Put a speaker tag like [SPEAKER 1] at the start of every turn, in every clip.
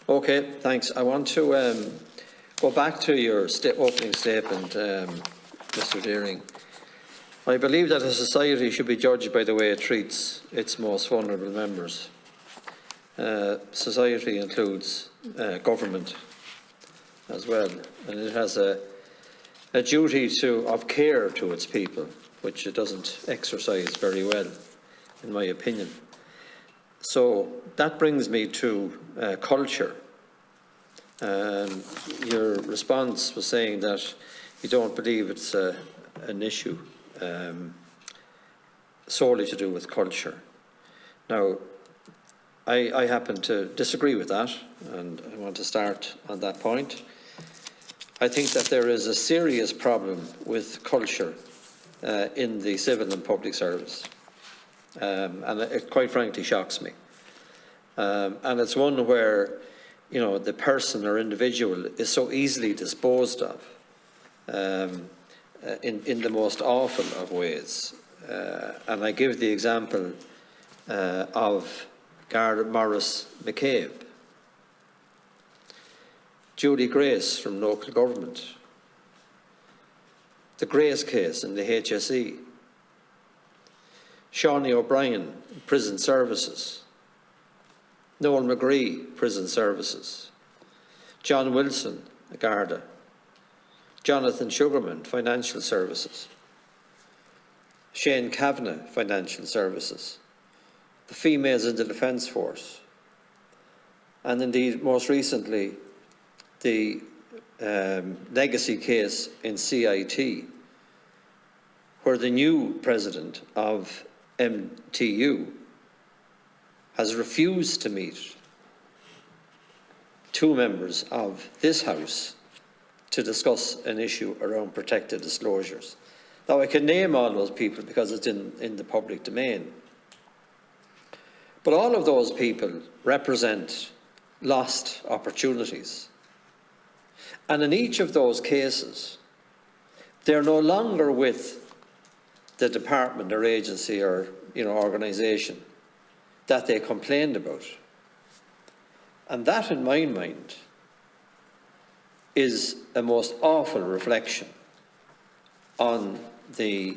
[SPEAKER 1] Okay, thanks. I want to go back to your opening statement, Mr. Deering. I believe that a society should be judged by the way it treats its most vulnerable members. Society includes government as well, and it has a duty of care to its people, which it doesn't exercise very well, in my opinion. So that brings me to culture. Your response was saying that you don't believe it's an issue solely to do with culture. Now, I happen to disagree with that, and I want to start on that point. I think that there is a serious problem with culture in the civil and public service, and it quite frankly shocks me. And it's one where, you know, the person or individual is so easily disposed of in the most awful of ways. And I give the example of Garda Morris McCabe, Judy Grace from local government, the Grace case in the HSE, Shawnee O'Brien, prison services, Noel McGree, prison services, John Wilson, Garda, Jonathan Sugarman, financial services, Shane Kavanagh, financial services, the females in the Defence Force, and indeed most recently the legacy case in CIT, where the new president of MTU has refused to meet two members of this House to discuss an issue around protected disclosures. Now, I can name all those people because it's in the public domain. But all of those people represent lost opportunities. And in each of those cases, they're no longer with the department or agency or, you know, organisation that they complained about. And that, in my mind, is a most awful reflection on the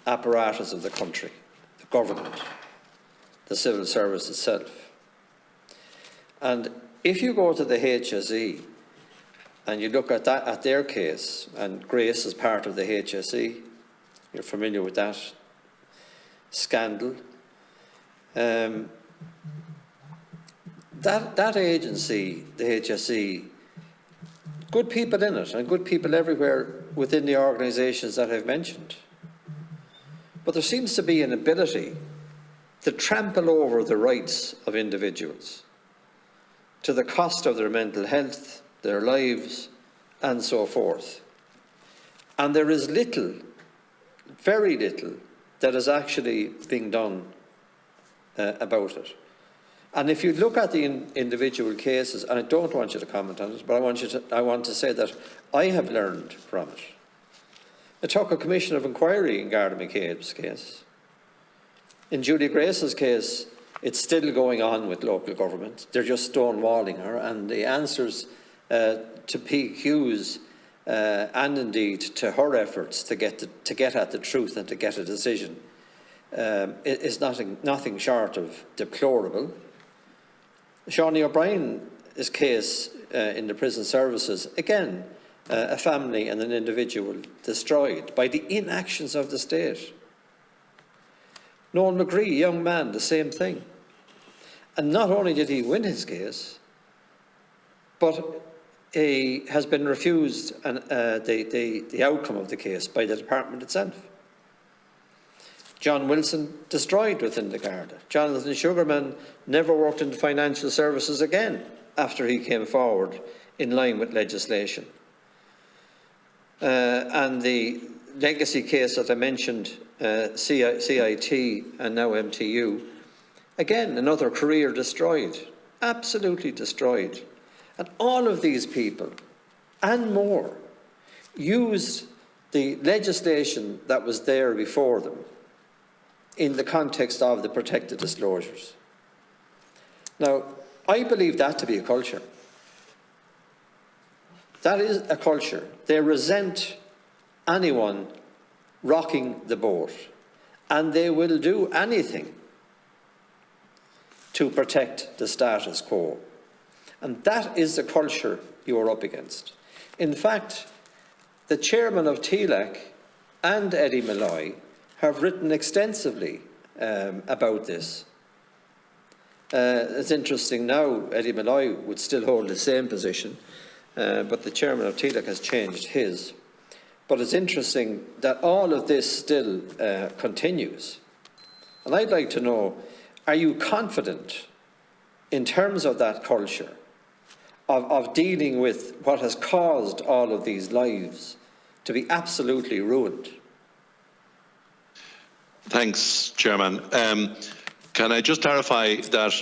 [SPEAKER 1] apparatus of the country, the government, the civil service itself. And if you go to the HSE and you look at that, at their case, and Grace is part of the HSE, you're familiar with that scandal. That agency, the HSE, good people in it and good people everywhere within the organisations that I've mentioned. But there seems to be an ability to trample over the rights of individuals to the cost of their mental health, their lives, and so forth. And there is little, very little, that is actually being done about it. And if you look at the individual cases, and I don't want you to comment on it, but I want to say that I have learned from it. It took a commission of inquiry in Garda McCabe's case. In Judy Grace's case, it's still going on with local government. They're just stonewalling her, and the answers to PQs and indeed to her efforts to get at the truth and to get a decision is nothing short of deplorable. Shawnee O'Brien's case in the prison services, again, a family and an individual destroyed by the inactions of the state. Noel McGree, young man, the same thing. And not only did he win his case, but he has been refused the outcome of the case by the department itself. John Wilson destroyed within the Garda. Jonathan Sugarman never worked in the financial services again after he came forward in line with legislation. And the legacy case that I mentioned, CIT and now MTU, again, another career destroyed, absolutely destroyed. And all of these people, and more, used the legislation that was there before them in the context of the protected disclosures. Now, I believe that to be a culture. That is a culture. They resent anyone rocking the boat, and they will do anything to protect the status quo. And that is the culture you are up against. In fact, the chairman of Taoiseach and Eddie Malloy have written extensively about this. It's interesting now, Eddie Malloy would still hold the same position, but the chairman of Taoiseach has changed his. But it's interesting that all of this still continues. And I'd like to know, are you confident in terms of that culture of dealing with what has caused all of these lives to be absolutely ruined?
[SPEAKER 2] Thanks, Chairman. Can I just clarify that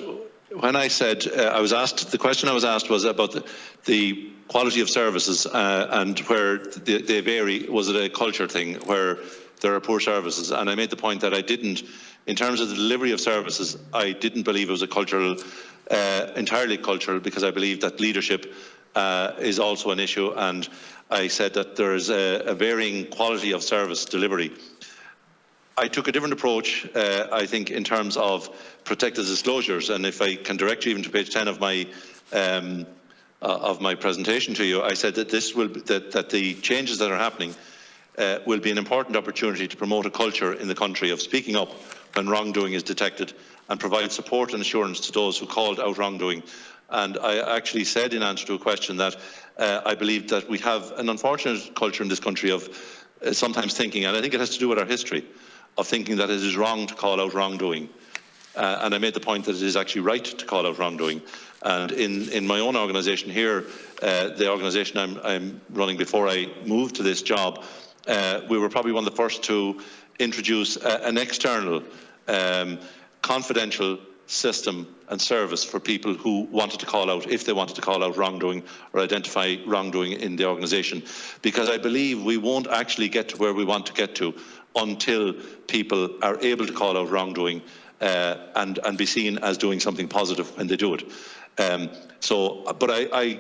[SPEAKER 2] when I said the question I was asked was about the quality of services and where they vary. Was it a culture thing where there are poor services? And I made the point that I didn't, in terms of the delivery of services, I didn't believe it was a cultural, entirely cultural, because I believe that leadership is also an issue. And I said that there is a varying quality of service delivery. I took a different approach, I think, in terms of protected disclosures. And if I can direct you even to page 10 of my presentation to you, I said that that the changes that are happening will be an important opportunity to promote a culture in the country of speaking up when wrongdoing is detected and provide support and assurance to those who called out wrongdoing. And I actually said in answer to a question that I believe that we have an unfortunate culture in this country of sometimes thinking, and I think it has to do with our history, of thinking that it is wrong to call out wrongdoing. And I made the point that it is actually right to call out wrongdoing. And in my own organisation here, the organisation I'm running before I moved to this job, we were probably one of the first to introduce an external, confidential system and service for people who wanted to call out, if they wanted to call out wrongdoing or identify wrongdoing in the organisation. Because I believe we won't actually get to where we want to get to until people are able to call out wrongdoing and be seen as doing something positive when they do it. But I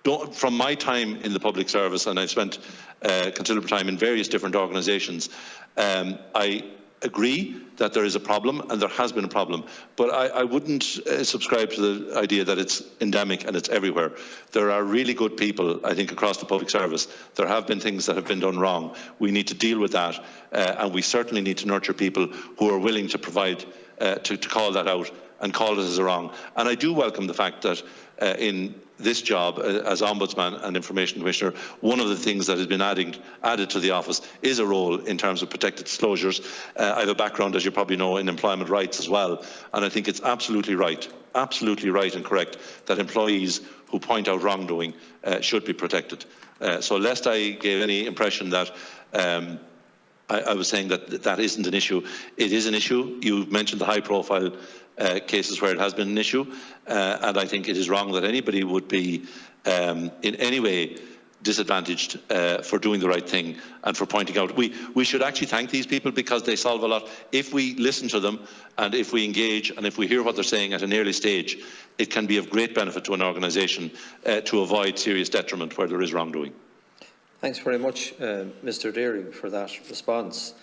[SPEAKER 2] don't, from my time in the public service, and I've spent considerable time in various different organisations, I agree that there is a problem, and there has been a problem, but I wouldn't subscribe to the idea that it's endemic and it's everywhere. There are really good people, I think, across the public service. There have been things that have been done wrong. We need to deal with that, and we certainly need to nurture people who are willing to provide, to call that out and call it as a wrong. And I do welcome the fact that in this job as Ombudsman and Information Commissioner, one of the things that has been added to the office is a role in terms of protected disclosures. I have a background, as you probably know, in employment rights as well, and I think it's absolutely right and correct that employees who point out wrongdoing should be protected. So lest I gave any impression that I was saying that that isn't an issue, it is an issue. You mentioned the high-profile cases where it has been an issue, and I think it is wrong that anybody would be in any way disadvantaged for doing the right thing and for pointing out. We should actually thank these people because they solve a lot. If we listen to them and if we engage and if we hear what they're saying at an early stage, it can be of great benefit to an organisation to avoid serious detriment where there is wrongdoing.
[SPEAKER 1] Thanks very much, Mr. Deering, for that response.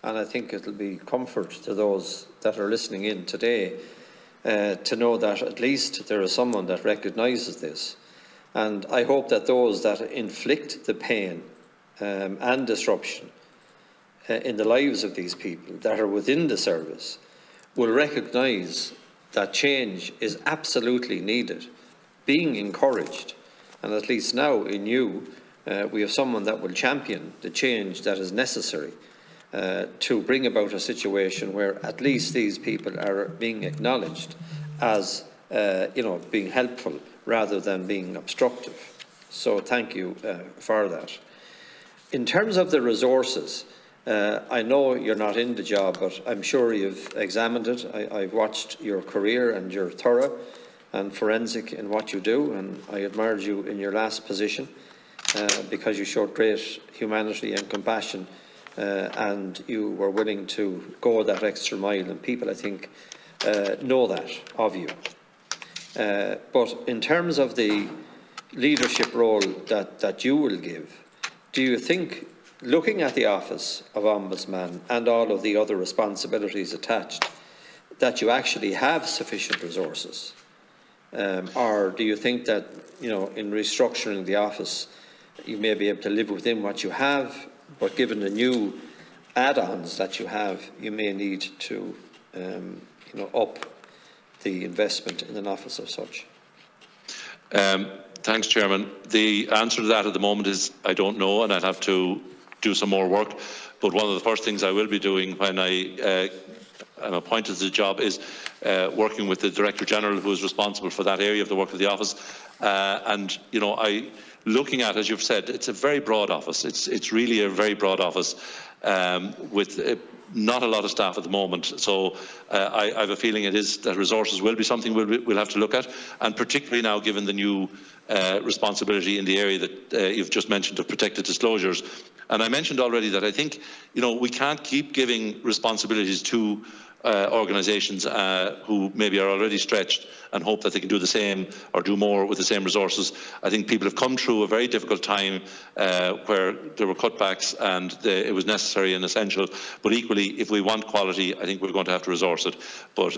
[SPEAKER 1] And I think it will be comfort to those that are listening in today to know that at least there is someone that recognises this. And I hope that those that inflict the pain and disruption in the lives of these people that are within the service will recognise that change is absolutely needed, being encouraged. And at least now in you, we have someone that will champion the change that is necessary to bring about a situation where at least these people are being acknowledged as being helpful rather than being obstructive. So thank you for that. In terms of the resources, I know you're not in the job, but I'm sure you've examined it. I've watched your career and you're thorough and forensic in what you do, and I admired you in your last position because you showed great humanity and compassion and you were willing to go that extra mile, and people, I think, know that of you. But in terms of the leadership role that you will give, do you think, looking at the office of Ombudsman and all of the other responsibilities attached, that you actually have sufficient resources? Or do you think that, in restructuring the office, you may be able to live within what you have, but given the new add-ons that you have, you may need to, up the investment in an office of such?
[SPEAKER 2] Thanks, Chairman. The answer to that at the moment is I don't know, and I'd have to do some more work. But one of the first things I will be doing when I am appointed to the job is working with the Director General, who is responsible for that area of the work of the office. Looking at, as you've said, it's a very broad office. It's really a very broad office with not a lot of staff at the moment. So I have a feeling that resources will be something we'll have to look at, and particularly now given the new responsibility in the area that you've just mentioned of protected disclosures. And I mentioned already that I think we can't keep giving responsibilities to organisations who maybe are already stretched and hope that they can do the same or do more with the same resources. I think people have come through a very difficult time where there were cutbacks and it was necessary and essential. But equally, if we want quality, I think we're going to have to resource it. But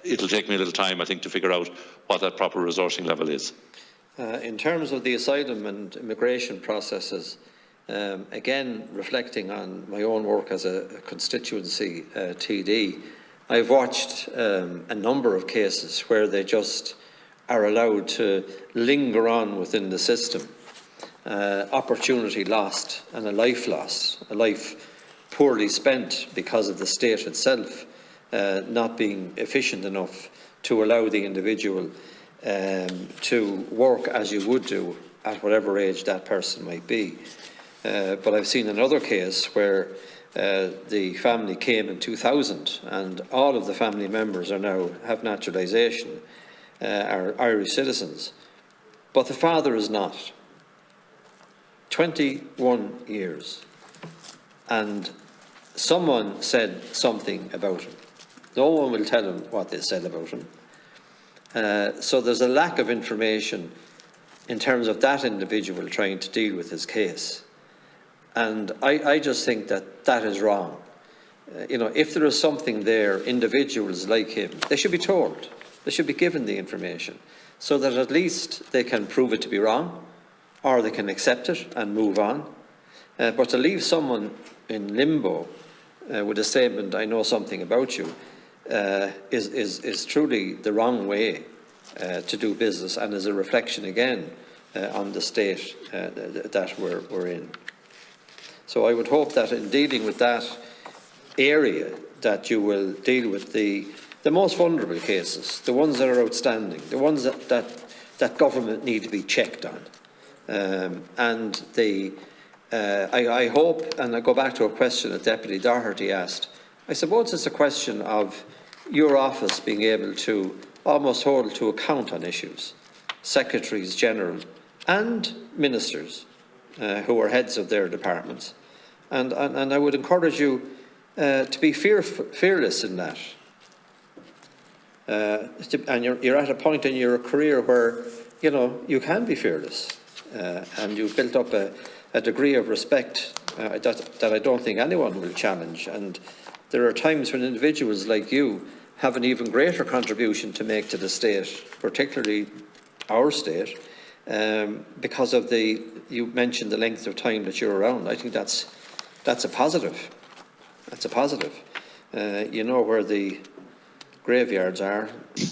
[SPEAKER 2] it'll take me a little time, I think, to figure out what that proper resourcing level is.
[SPEAKER 1] In terms of the asylum and immigration processes, again, reflecting on my own work as a constituency TD, I've watched a number of cases where they just are allowed to linger on within the system. Opportunity lost and a life lost, a life poorly spent because of the state itself not being efficient enough to allow the individual to work as you would do at whatever age that person might be. But I've seen another case where the family came in 2000 and all of the family members have naturalisation, are Irish citizens, but the father is not. 21 years. And someone said something about him. No one will tell him what they said about him. So there's a lack of information in terms of that individual trying to deal with his case. And I just think that is wrong. If there is something there, individuals like him, they should be told. They should be given the information so that at least they can prove it to be wrong or they can accept it and move on. But to leave someone in limbo with a statement, I know something about you, is truly the wrong way to do business and is a reflection again on the state that we're in. So I would hope that in dealing with that area that you will deal with the most vulnerable cases, the ones that are outstanding, the ones that government need to be checked on. I hope, and I go back to a question that Deputy Doherty asked, I suppose it's a question of your office being able to almost hold to account on issues, Secretaries General and Ministers who are heads of their departments. And I would encourage you to be fearless in that. And you're at a point in your career where, you can be fearless. And you've built up a degree of respect that I don't think anyone will challenge. And there are times when individuals like you have an even greater contribution to make to the state, particularly our state, because of you mentioned the length of time that you're around. I think that's a positive. That's a positive. You know where the graveyards are,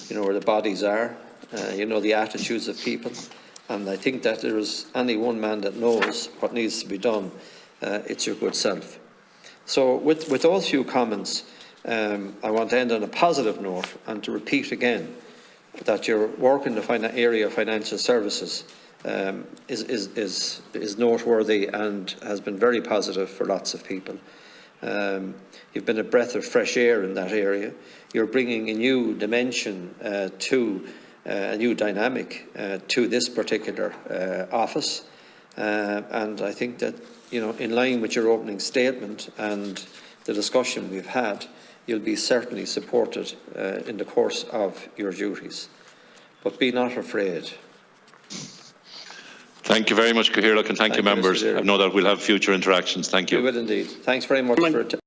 [SPEAKER 1] you know where the bodies are, you know the attitudes of people, and I think that there is only one man that knows what needs to be done. It's your good self. So with those few comments, I want to end on a positive note and to repeat again that your work in the area of financial services is noteworthy and has been very positive for lots of people. You've been a breath of fresh air in that area. You're bringing a new dimension a new dynamic to this particular office. And I think that, in line with your opening statement and the discussion we've had, you'll be certainly supported in the course of your duties. but be not afraid.
[SPEAKER 2] Thank you very much, Cathaoirleach, and thank you,
[SPEAKER 1] Thank you, Mr.
[SPEAKER 2] members.
[SPEAKER 1] Deary.
[SPEAKER 2] I know that we'll have future interactions. Thank you.
[SPEAKER 1] We will indeed. Thanks very much for